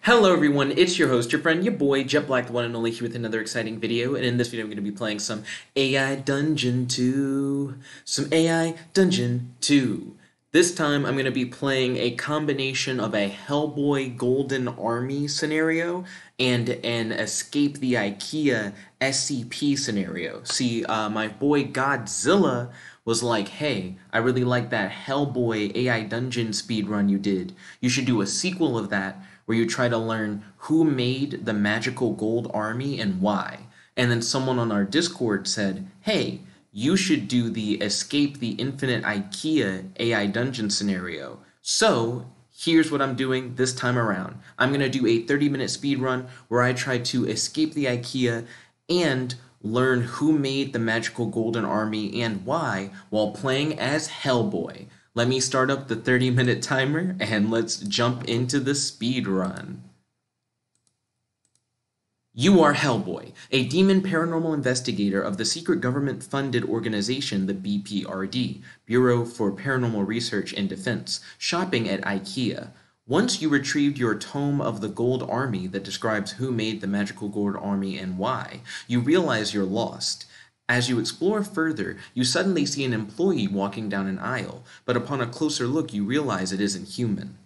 Hello everyone, it's your host, your friend, your boy, Jet Black, the one and only, here with another exciting video. And in this video I'm going to be playing some AI Dungeon 2. This time I'm going to be playing a combination of a Hellboy Golden Army scenario and an Escape the Ikea SCP scenario. See, my boy Godzilla was like, hey, I really like that Hellboy AI Dungeon speedrun you did. You should do a sequel of that where you try to learn who made the magical gold army and why. And then someone on our Discord said, hey, you should do the Escape the Infinite Ikea AI Dungeon scenario. So here's what I'm doing this time around. I'm going to do a 30-minute speedrun where I try to escape the Ikea and learn who made the magical golden army and why while playing as Hellboy. Let me start up the 30-minute timer and let's jump into the speed run. You are Hellboy, a demon paranormal investigator of the secret government-funded organization, the B.P.R.D, Bureau for Paranormal Research and Defense, shopping at IKEA. Once you retrieved your Tome of the Gold Army that describes who made the magical gold army and why, you realize you're lost. As you explore further, you suddenly see an employee walking down an aisle, but upon a closer look you realize it isn't human.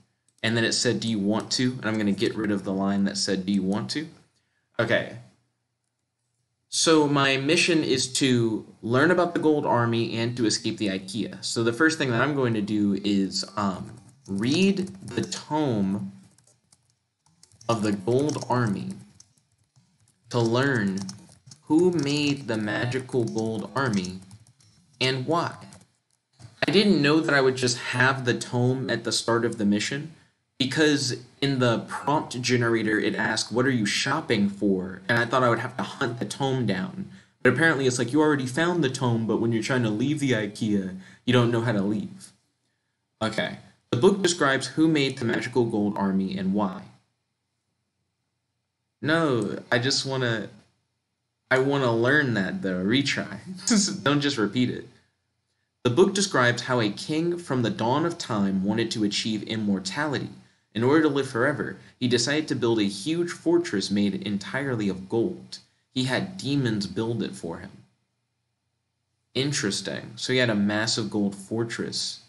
And then it said, do you want to? And I'm going to get rid of the line that said, do you want to? Okay. So my mission is to learn about the Gold Army and to escape the IKEA. So the first thing that I'm going to do is read the Tome of the Gold Army to learn who made the magical gold army and why. I didn't know that I would just have the tome at the start of the mission because in the prompt generator it asked, what are you shopping for? And I thought I would have to hunt the tome down. But apparently it's like you already found the tome, but when you're trying to leave the IKEA, you don't know how to leave. Okay. The book describes who made the magical gold army and why. No, I want to learn that, though. Retry. Don't just repeat it. The book describes how a king from the dawn of time wanted to achieve immortality. In order to live forever, he decided to build a huge fortress made entirely of gold. He had demons build it for him. Interesting. So he had a massive gold fortress.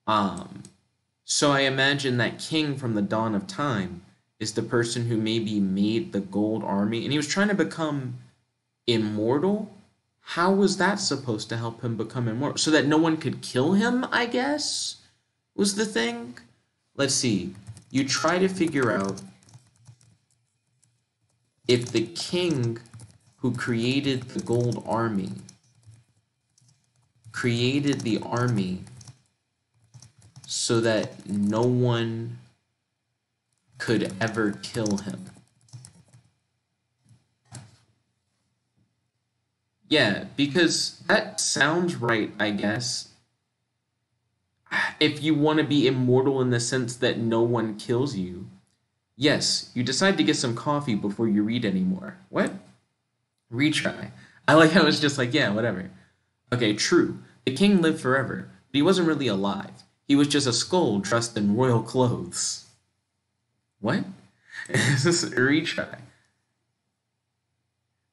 So I imagine that king from the dawn of time is the person who maybe made the gold army, and he was trying to become immortal? How was that supposed to help him become immortal? So that no one could kill him, I guess, was the thing? Let's see. You try to figure out if the king who created the gold army created the army so that no one could ever kill him. Yeah, because that sounds right, I guess. If you want to be immortal in the sense that no one kills you. Yes, you decide to get some coffee before you read anymore. What? Retry. I like how it's just like, yeah, whatever. Okay, true. The king lived forever, but he wasn't really alive. He was just a skull dressed in royal clothes. What? Retry.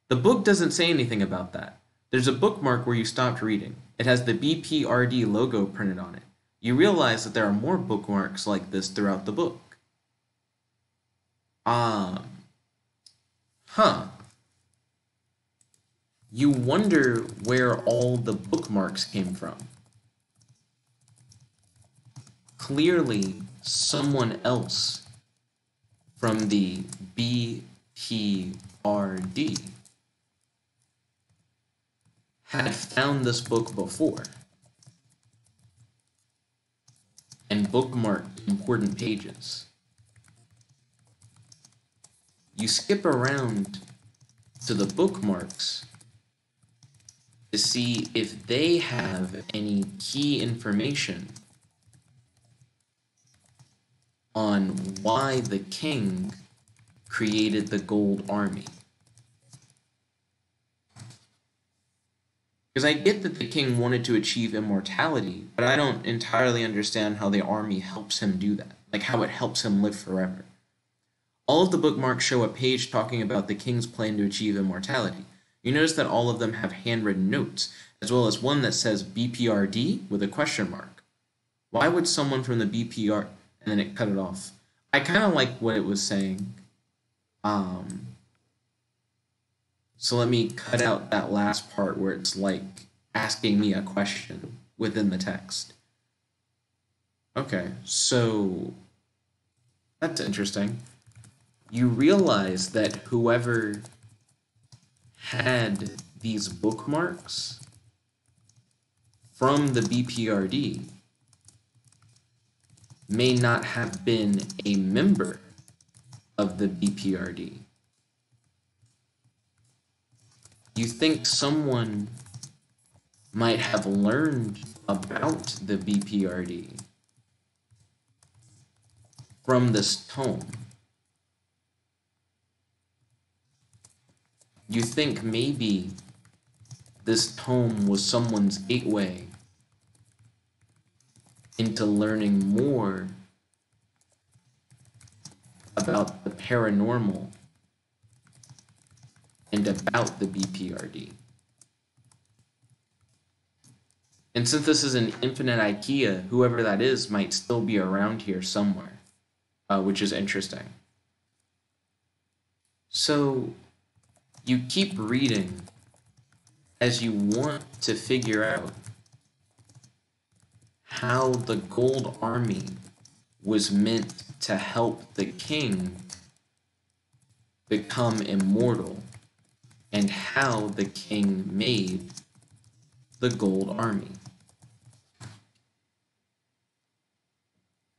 The book doesn't say anything about that. There's a bookmark where you stopped reading. It has the B.P.R.D logo printed on it. You realize that there are more bookmarks like this throughout the book. You wonder where all the bookmarks came from. Clearly, someone else from the B.P.R.D had found this book before and bookmarked important pages. You skip around to the bookmarks to see if they have any key information on why the king created the gold army. Because I get that the king wanted to achieve immortality, but I don't entirely understand how the army helps him do that. Like how it helps him live forever. All of the bookmarks show a page talking about the king's plan to achieve immortality. You notice that all of them have handwritten notes, as well as one that says B.P.R.D. with a question mark. Why would someone from the B.P.R. and then it cut it off. I kind of like what it was saying. So let me cut out that last part where it's like asking me a question within the text. Okay, so that's interesting. You realize that whoever had these bookmarks from the B.P.R.D. may not have been a member of the B.P.R.D. You think someone might have learned about the B.P.R.D. from this tome. You think maybe this tome was someone's gateway into learning more about the paranormal and about the B.P.R.D. And since this is an Infinite Ikea, whoever that is might still be around here somewhere, which is interesting. So you keep reading as you want to figure out how the Gold Army was meant to help the king become immortal, and how the king made the Gold Army.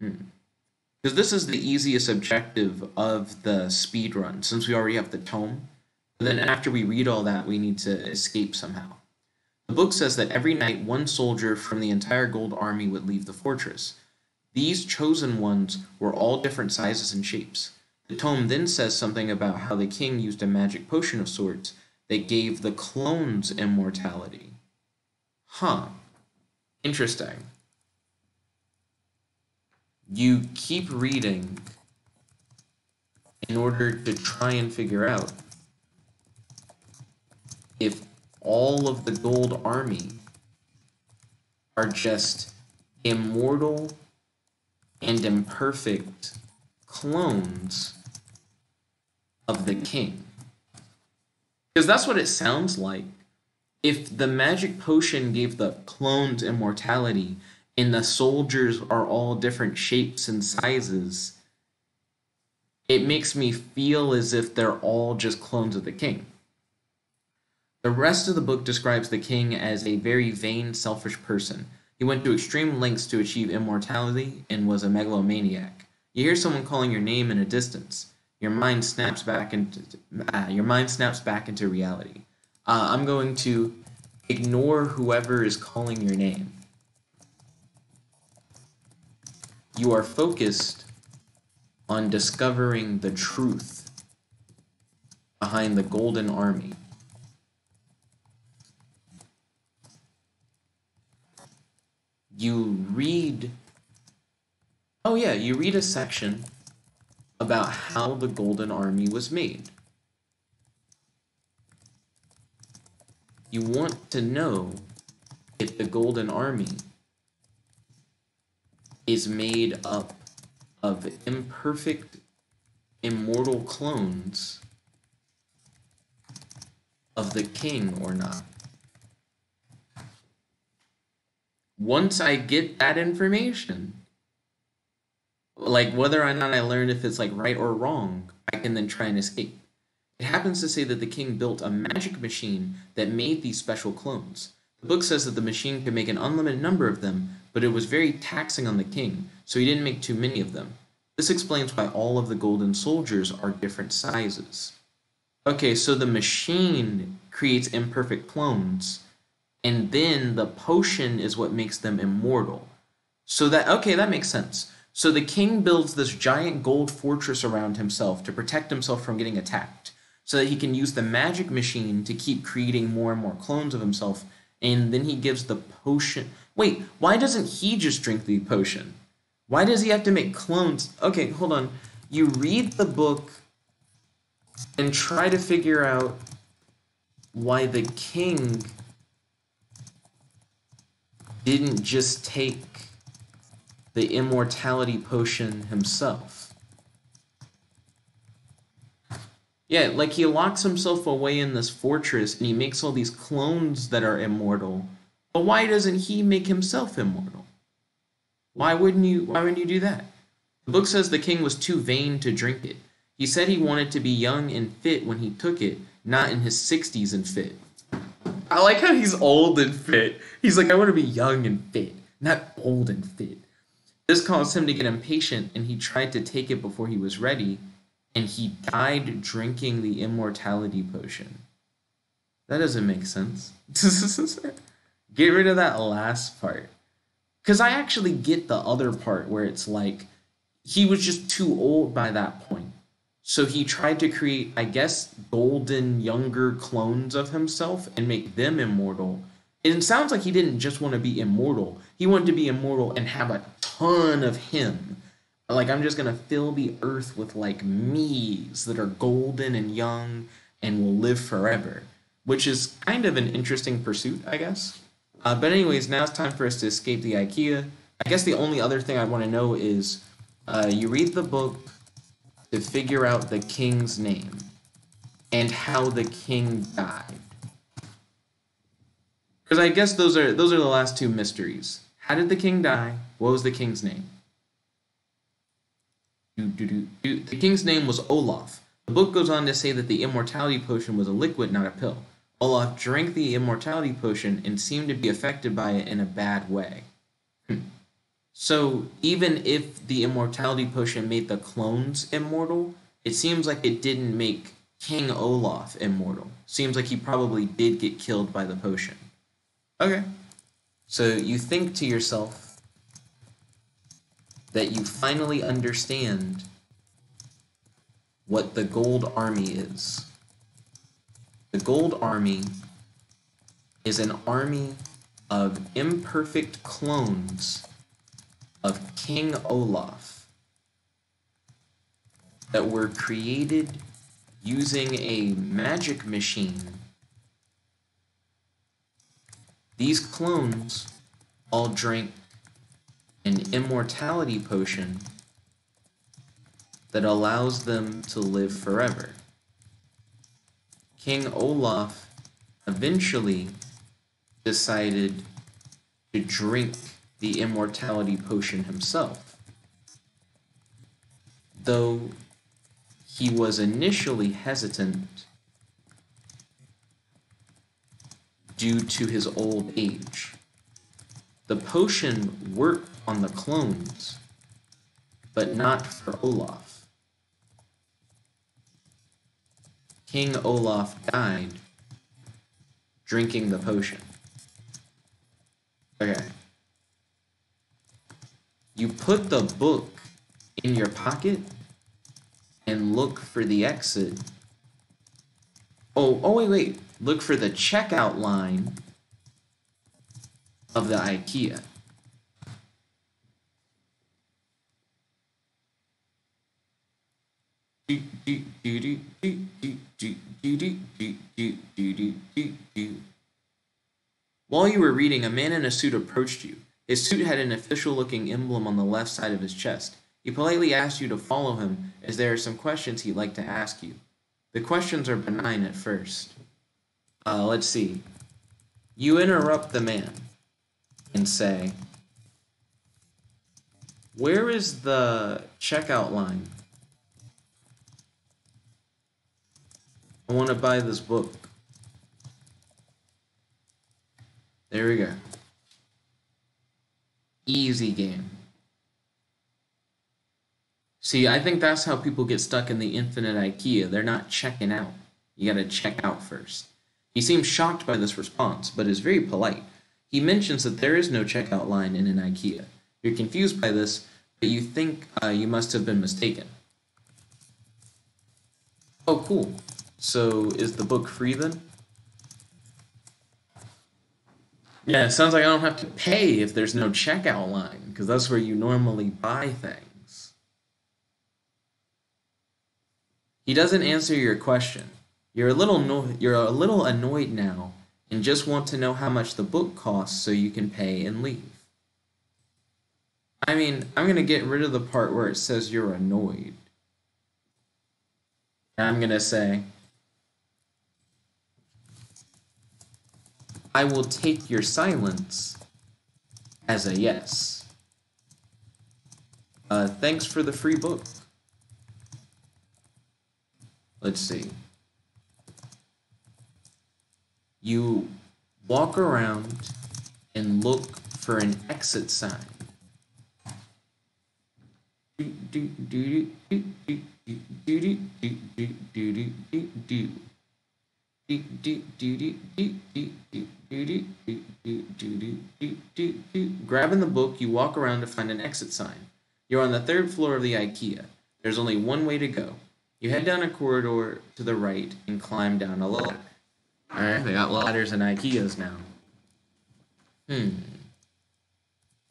Because this is the easiest objective of the speedrun, since we already have the tome. But then after we read all that, we need to escape somehow. The book says that every night one soldier from the entire Gold Army would leave the fortress. These chosen ones were all different sizes and shapes. The tome then says something about how the king used a magic potion of sorts that gave the clones immortality. Huh. Interesting. You keep reading in order to try and figure out if all of the Gold Army are just immortal and imperfect clones of the king. Because that's what it sounds like. If the magic potion gave the clones immortality and the soldiers are all different shapes and sizes, it makes me feel as if they're all just clones of the king. The rest of the book describes the king as a very vain, selfish person. He went to extreme lengths to achieve immortality and was a megalomaniac. You hear someone calling your name in a distance. Your mind snaps back into reality. I'm going to ignore whoever is calling your name. You are focused on discovering the truth behind the Golden Army. You read a section about how the Golden Army was made. You want to know if the Golden Army is made up of imperfect, immortal clones of the king or not. Once I get that information, like whether or not I learn if it's like right or wrong, I can then try and escape. It happens to say that the king built a magic machine that made these special clones. The book says that the machine could make an unlimited number of them, but it was very taxing on the king, so he didn't make too many of them. This explains why all of the golden soldiers are different sizes. Okay, so the machine creates imperfect clones, and then the potion is what makes them immortal. So that makes sense. So the king builds this giant gold fortress around himself to protect himself from getting attacked, so that he can use the magic machine to keep creating more and more clones of himself, and then he gives the potion. Wait, why doesn't he just drink the potion? Why does he have to make clones? Okay, hold on. You read the book and try to figure out why the king didn't just take the immortality potion himself. Yeah, like he locks himself away in this fortress and he makes all these clones that are immortal. But why doesn't he make himself immortal? Why wouldn't you do that? The book says the king was too vain to drink it. He said he wanted to be young and fit when he took it, not in his 60s and fit. I like how he's old and fit. He's like, I want to be young and fit, not old and fit. This caused him to get impatient, and he tried to take it before he was ready, and he died drinking the immortality potion. That doesn't make sense. Get rid of that last part. Because I actually get the other part where it's like, he was just too old by that point. So he tried to create, I guess, golden, younger clones of himself and make them immortal. And it sounds like he didn't just want to be immortal. He wanted to be immortal and have a ton of him. Like, I'm just going to fill the earth with, like, me's that are golden and young and will live forever. Which is kind of an interesting pursuit, I guess. But anyways, now it's time for us to escape the IKEA. I guess the only other thing I want to know is, you read the book to figure out the king's name and how the king died. Because I guess those are the last two mysteries. How did the king die? What was the king's name? The king's name was Olaf. The book goes on to say that the immortality potion was a liquid, not a pill. Olaf drank the immortality potion and seemed to be affected by it in a bad way. So even if the immortality potion made the clones immortal, it seems like it didn't make King Olaf immortal. Seems like he probably did get killed by the potion. Okay. So you think to yourself that you finally understand what the Gold Army is. The Gold Army is an army of imperfect clones of King Olaf that were created using a magic machine. These clones all drank an immortality potion that allows them to live forever. King Olaf eventually decided to drink the immortality potion himself, though he was initially hesitant due to his old age. The potion worked on the clones, but not for Olaf. King Olaf died drinking the potion. Okay. You put the book in your pocket and look for the exit. Wait. Look for the checkout line of the IKEA. While you were reading, a man in a suit approached you. His suit had an official-looking emblem on the left side of his chest. He politely asked you to follow him, as there are some questions he'd like to ask you. The questions are benign at first. Let's see. You interrupt the man and say, "Where is the checkout line? I want to buy this book." There we go. Easy game. See, I think that's how people get stuck in the Infinite Ikea. They're not checking out. You gotta check out first. He seems shocked by this response, but is very polite. He mentions that there is no checkout line in an IKEA. You're confused by this, but you think you must have been mistaken. Oh, cool. So, is the book free then? Yeah, it sounds like I don't have to pay if there's no checkout line, because that's where you normally buy things. He doesn't answer your question. You're a little annoyed now and just want to know how much the book costs so you can pay and leave. I mean, I'm going to get rid of the part where it says you're annoyed. And I'm going to say, I will take your silence as a yes. Thanks for the free book. Let's see. You walk around and look for an exit sign. Grabbing the book, you walk around to find an exit sign. You're on the 3rd floor of the IKEA. There's only one way to go. You head down a corridor to the right and climb down a ladder. Alright, they got ladders and IKEAs now.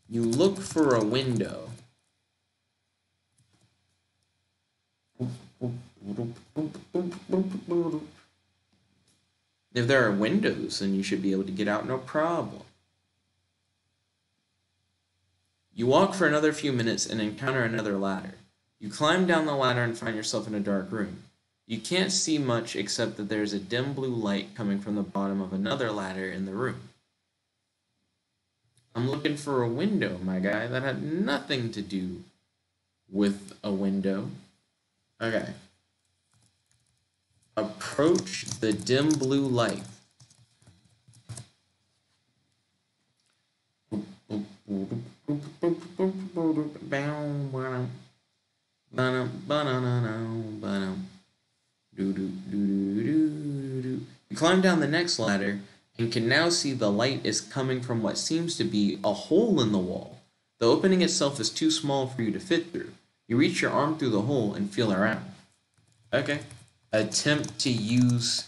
You look for a window. If there are windows, then you should be able to get out no problem. You walk for another few minutes and encounter another ladder. You climb down the ladder and find yourself in a dark room. You can't see much except that there's a dim blue light coming from the bottom of another ladder in the room. I'm looking for a window, my guy. That had nothing to do with a window. Okay. Approach the dim blue light. You climb down the next ladder and can now see the light is coming from what seems to be a hole in the wall. The opening itself is too small for you to fit through. You reach your arm through the hole and feel around. Okay. Attempt to use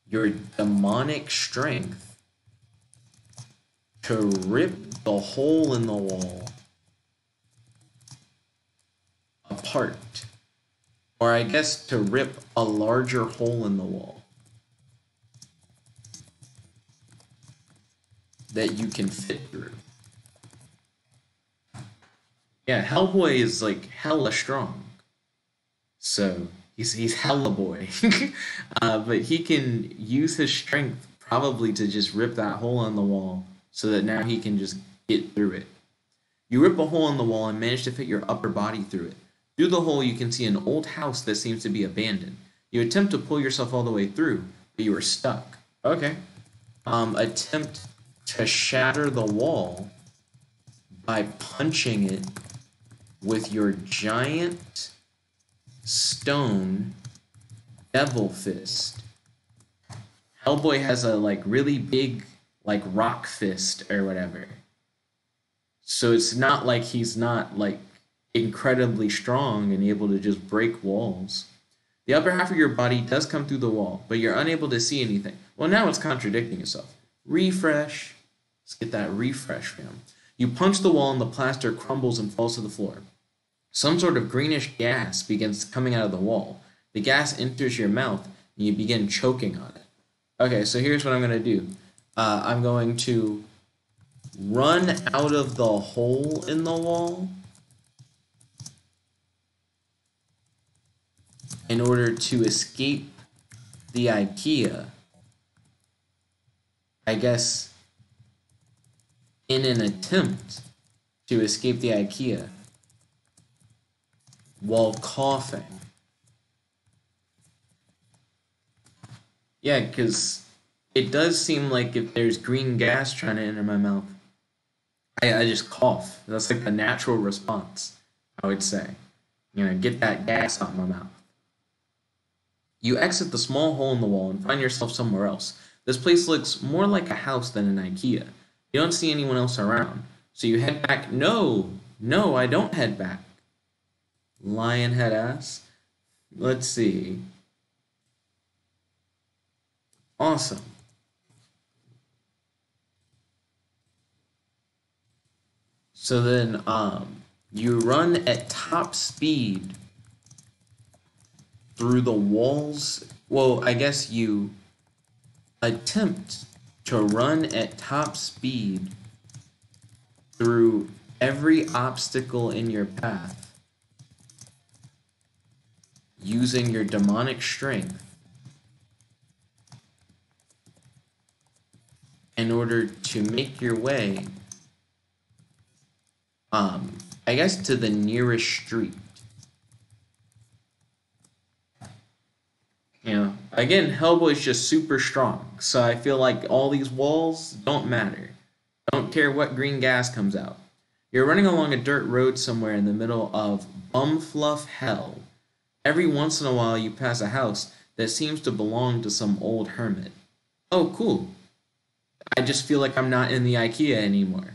your demonic strength to rip the hole in the wall apart. Or I guess to rip a larger hole in the wall that you can fit through. Yeah, Hellboy is like hella strong. So he's hella boy. But he can use his strength probably to just rip that hole in the wall so that now he can just get through it. You rip a hole in the wall and manage to fit your upper body through it. Through the hole you can see an old house that seems to be abandoned. You attempt to pull yourself all the way through, but you are stuck. Okay. Attempt to shatter the wall by punching it with your giant stone devil fist. Hellboy has a like really big like rock fist or whatever. So it's not like he's not like incredibly strong and able to just break walls. The upper half of your body does come through the wall, but you're unable to see anything. Well, now it's contradicting itself. Refresh. Let's get that refresh, fam. You punch the wall and the plaster crumbles and falls to the floor. Some sort of greenish gas begins coming out of the wall. The gas enters your mouth and you begin choking on it. Okay, so here's what I'm going to do. I'm going to run out of the hole in the wall in order to escape the IKEA. I guess in an attempt to escape the IKEA while coughing. Yeah, because it does seem like if there's green gas trying to enter my mouth, I just cough. That's like the natural response, I would say. You know, get that gas out of my mouth. You exit the small hole in the wall and find yourself somewhere else. This place looks more like a house than an IKEA. You don't see anyone else around. So you head back. No, I don't head back. Lion head ass. Let's see. Awesome. So then, you run at top speed through the walls. Well, I guess you attempt to run at top speed through every obstacle in your path using your demonic strength in order to make your way, I guess, to the nearest street. You know, again, Hellboy's just super strong, so I feel like all these walls don't matter. Don't care what green gas comes out. You're running along a dirt road somewhere in the middle of bumfluff hell. Every once in a while you pass a house that seems to belong to some old hermit. Oh, cool. I just feel like I'm not in the IKEA anymore.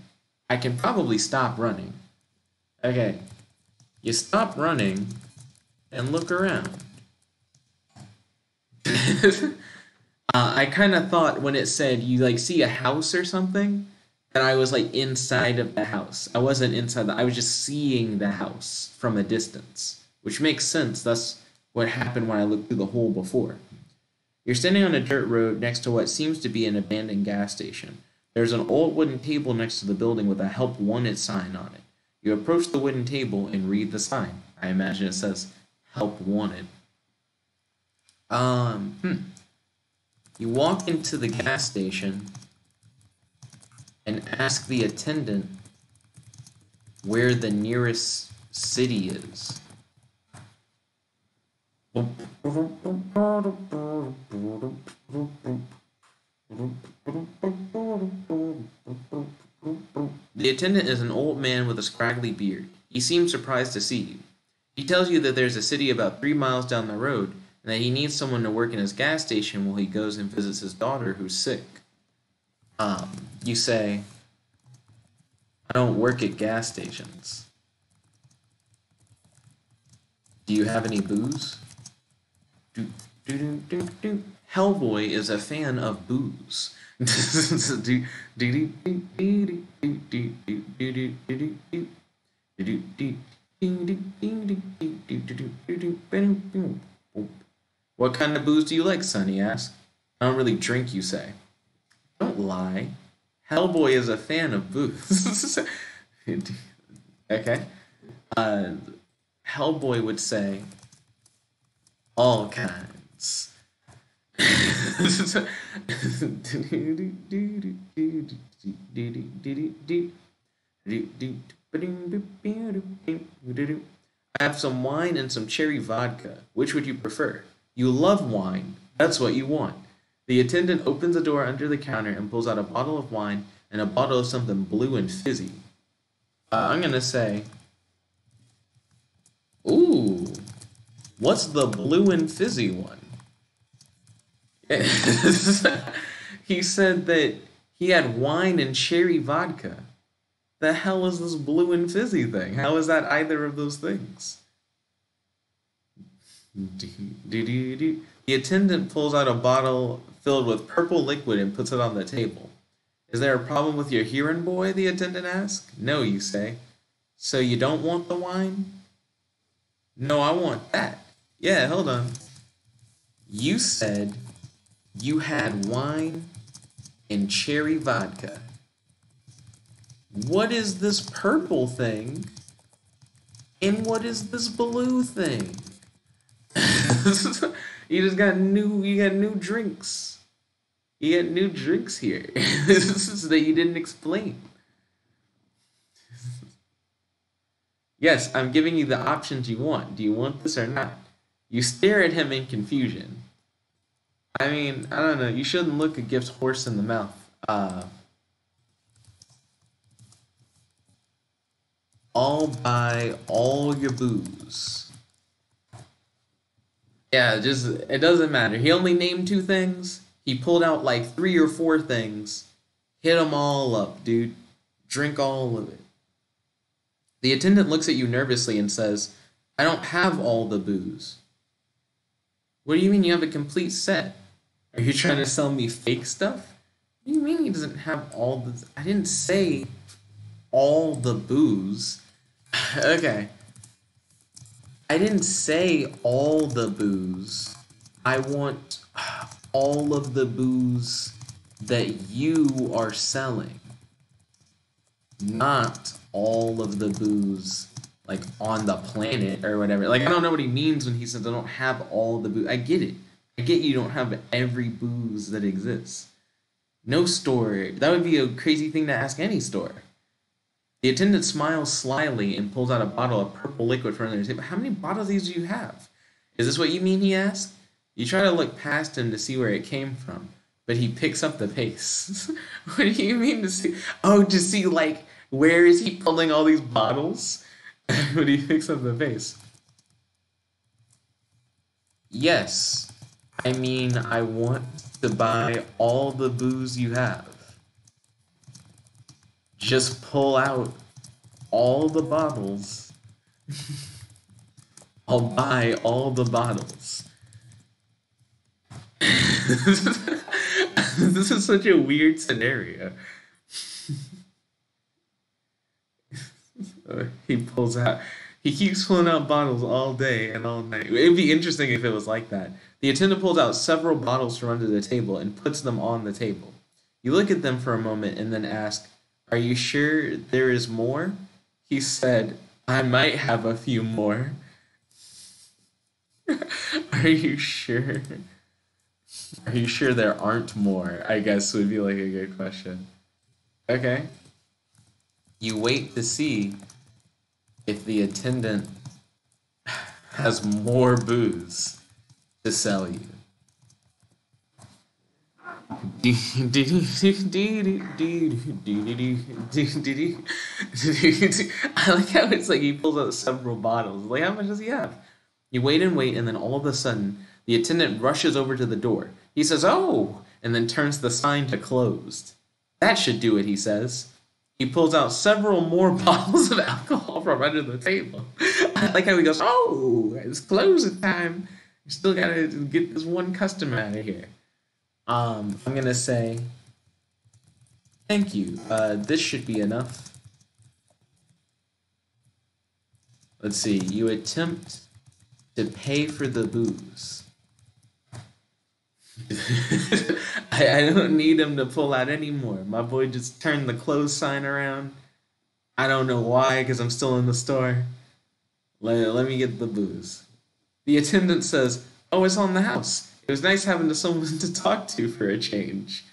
I can probably stop running. Okay. You stop running and look around. I kind of thought when it said you like see a house or something that I was like inside of the house. I wasn't inside I was just seeing the house from a distance, which makes sense. That's what happened when I looked through the hole before. You're standing on a dirt road next to what seems to be an abandoned gas station. There's an old wooden table next to the building with a help wanted sign on it. You approach the wooden table and read the sign. I imagine it says help wanted. You walk into the gas station and ask the attendant where the nearest city is. The attendant is an old man with a scraggly beard. He seems surprised to see you. He tells you that there's a city about 3 miles down the road and that he needs someone to work in his gas station while he goes and visits his daughter who's sick. You say, I don't work at gas stations. Do you have any booze? Hellboy is a fan of booze. What kind of booze do you like, son? He asks. I don't really drink, you say. Don't lie. Hellboy is a fan of booze. Okay. Hellboy would say, all kinds. I have some wine and some cherry vodka. Which would you prefer? You love wine. That's what you want. The attendant opens a door under the counter and pulls out a bottle of wine and a bottle of something blue and fizzy. I'm going to say, ooh, what's the blue and fizzy one? He said that he had wine and cherry vodka. The hell is this blue and fizzy thing? How is that either of those things? The attendant pulls out a bottle filled with purple liquid and puts it on the table. Is there a problem with your hearing, boy? The attendant asks. No, you say. So you don't want the wine? No, I want that. Yeah, hold on. You said you had wine and cherry vodka. What is this purple thing? And what is this blue thing? You got new drinks. You got new drinks here that you didn't explain. Yes, I'm giving you the options you want. Do you want this or not? You stare at him in confusion. I mean, I don't know. You shouldn't look a gift horse in the mouth. I'll buy all your booze. Yeah, it doesn't matter. He only named 2 things. He pulled out like 3 or 4 things. Hit them all up, dude. Drink all of it. The attendant looks at you nervously and says, I don't have all the booze. What do you mean you have a complete set? Are you trying to sell me fake stuff? What do you mean he doesn't have all the... I didn't say all the booze. Okay. I didn't say all the booze. I want all of the booze that you are selling. Not all of the booze, like, on the planet or whatever. Like, I don't know what he means when he says I don't have all the booze. I get it. I get you don't have every booze that exists. No store. That would be a crazy thing to ask any store. The attendant smiles slyly and pulls out a bottle of purple liquid from under his table. How many bottles of these do you have? Is this what you mean, he asks? You try to look past him to see where it came from, but he picks up the pace. What do you mean to see? Oh, to see, like, where is he pulling all these bottles? But he picks up the pace. Yes, I mean, I want to buy all the booze you have. Just pull out all the bottles. I'll buy all the bottles. This is such a weird scenario. He pulls out. He keeps pulling out bottles all day and all night. It'd be interesting if it was like that. The attendant pulls out several bottles from under the table and puts them on the table. You look at them for a moment and then ask, "Are you sure there is more?" He said, "I might have a few more." Are you sure? Are you sure there aren't more? I guess would be like a good question. Okay. You wait to see if the attendant has more booze to sell you. I like how it's like he pulls out several bottles. Like, how much does he have? You wait, and then all of a sudden, the attendant rushes over to the door. He says, "Oh," and then turns the sign to closed. "That should do it," he says. He pulls out several more bottles of alcohol from under the table. I like how he goes, "Oh, it's closing time. You still gotta get this one customer out of here." I'm gonna say, "Thank you. This should be enough." Let's see. You attempt to pay for the booze. I don't need him to pull out any more. My boy just turned the close sign around. I don't know why, because I'm still in the store. Let me get the booze. The attendant says, "Oh, it's on the house. It was nice having someone to talk to for a change."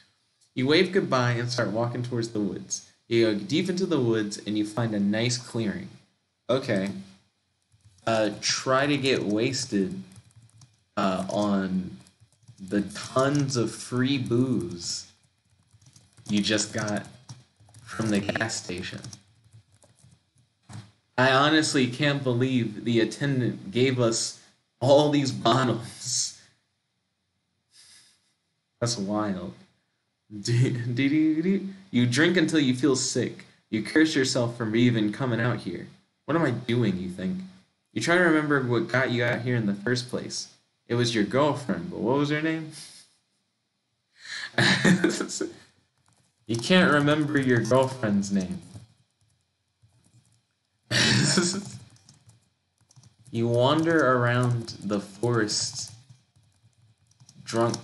You wave goodbye and start walking towards the woods. You go deep into the woods and you find a nice clearing. Okay. Try to get wasted on the tons of free booze you just got from the gas station. I honestly can't believe the attendant gave us all these bottles. That's wild. You drink until you feel sick. You curse yourself for even coming out here. What am I doing, you think? You try to remember what got you out here in the first place. It was your girlfriend, but what was her name? You can't remember your girlfriend's name. You wander around the forest drunk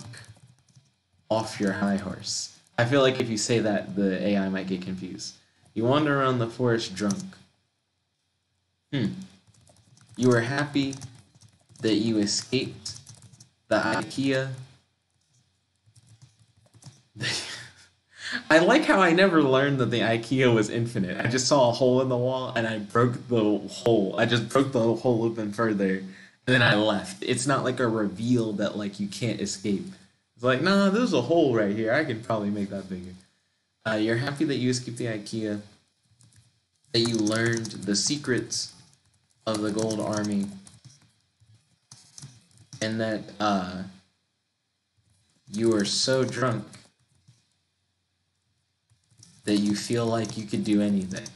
off your high horse. I feel like if you say that, the AI might get confused. You wander around the forest drunk. You are happy that you escaped the IKEA. I like how I never learned that the IKEA was infinite. I just saw a hole in the wall and I broke the hole. I just broke the hole open further and then I left. It's not like a reveal that like you can't escape. It's like, nah, there's a hole right here. I can probably make that bigger. You're happy that you escaped the IKEA, that you learned the secrets of the Gold Army, and that you are so drunk that you feel like you could do anything.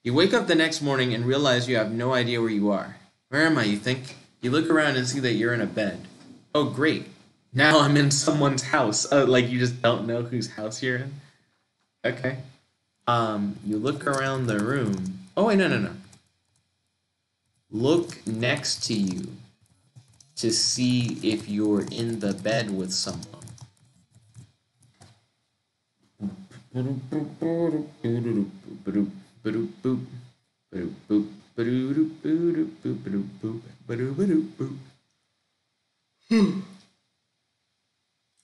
You wake up the next morning and realize you have no idea where you are. Where am I, you think? You look around and see that you're in a bed. Oh, great. Now I'm in someone's house. Oh, like you just don't know whose house you're in? Okay. You look around the room. Oh, wait, no, no, no. Look next to you to see if you're in the bed with someone.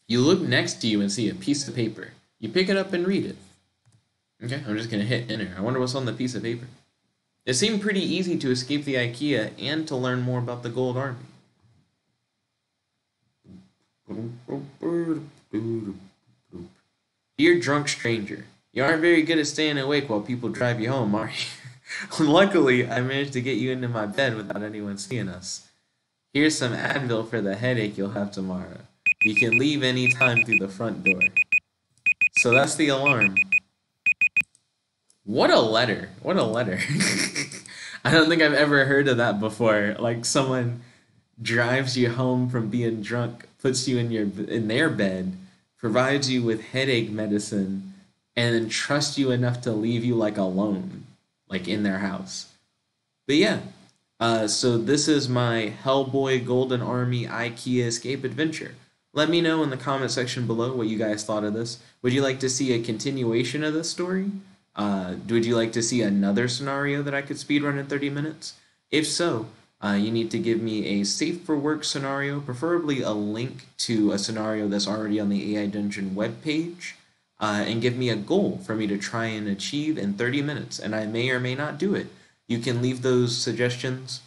You look next to you and see a piece of paper. You pick it up and read it. Okay, I'm just gonna hit enter. I wonder what's on the piece of paper. It seemed pretty easy to escape the IKEA and to learn more about the Gold Army. Dear drunk stranger, you aren't very good at staying awake while people drive you home, are you? Luckily, I managed to get you into my bed without anyone seeing us. Here's some Advil for the headache you'll have tomorrow. You can leave any time through the front door. So that's the alarm. What a letter. What a letter. I don't think I've ever heard of that before. Like someone drives you home from being drunk, puts you in their bed, provides you with headache medicine, and then trusts you enough to leave you like alone, like in their house. But yeah, so this is my Hellboy Golden Army IKEA escape adventure. Let me know in the comment section below what you guys thought of this. Would you like to see a continuation of this story? Would you like to see another scenario that I could speedrun in 30 minutes? If so, you need to give me a safe for work scenario, preferably a link to a scenario that's already on the AI Dungeon webpage, and give me a goal for me to try and achieve in 30 minutes, and I may or may not do it. You can leave those suggestions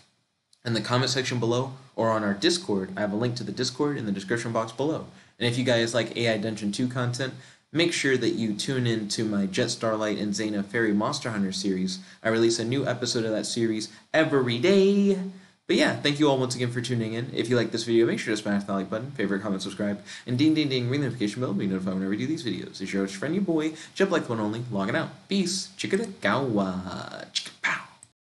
in the comment section below or on our Discord. I have a link to the Discord in the description box below. And if you guys like AI Dungeon 2 content, make sure that you tune in to my Jet Starlight and Xena Fairy Monster Hunter series. I release a new episode of that series every day. But yeah, thank you all once again for tuning in. If you like this video, make sure to smash the like button, favorite, comment, subscribe, and ding ding ding, ring the notification bell to be notified whenever I do these videos. It's your host, friend, your boy, Jeb Like One Only, logging out. Peace. Chicka-da-gawa.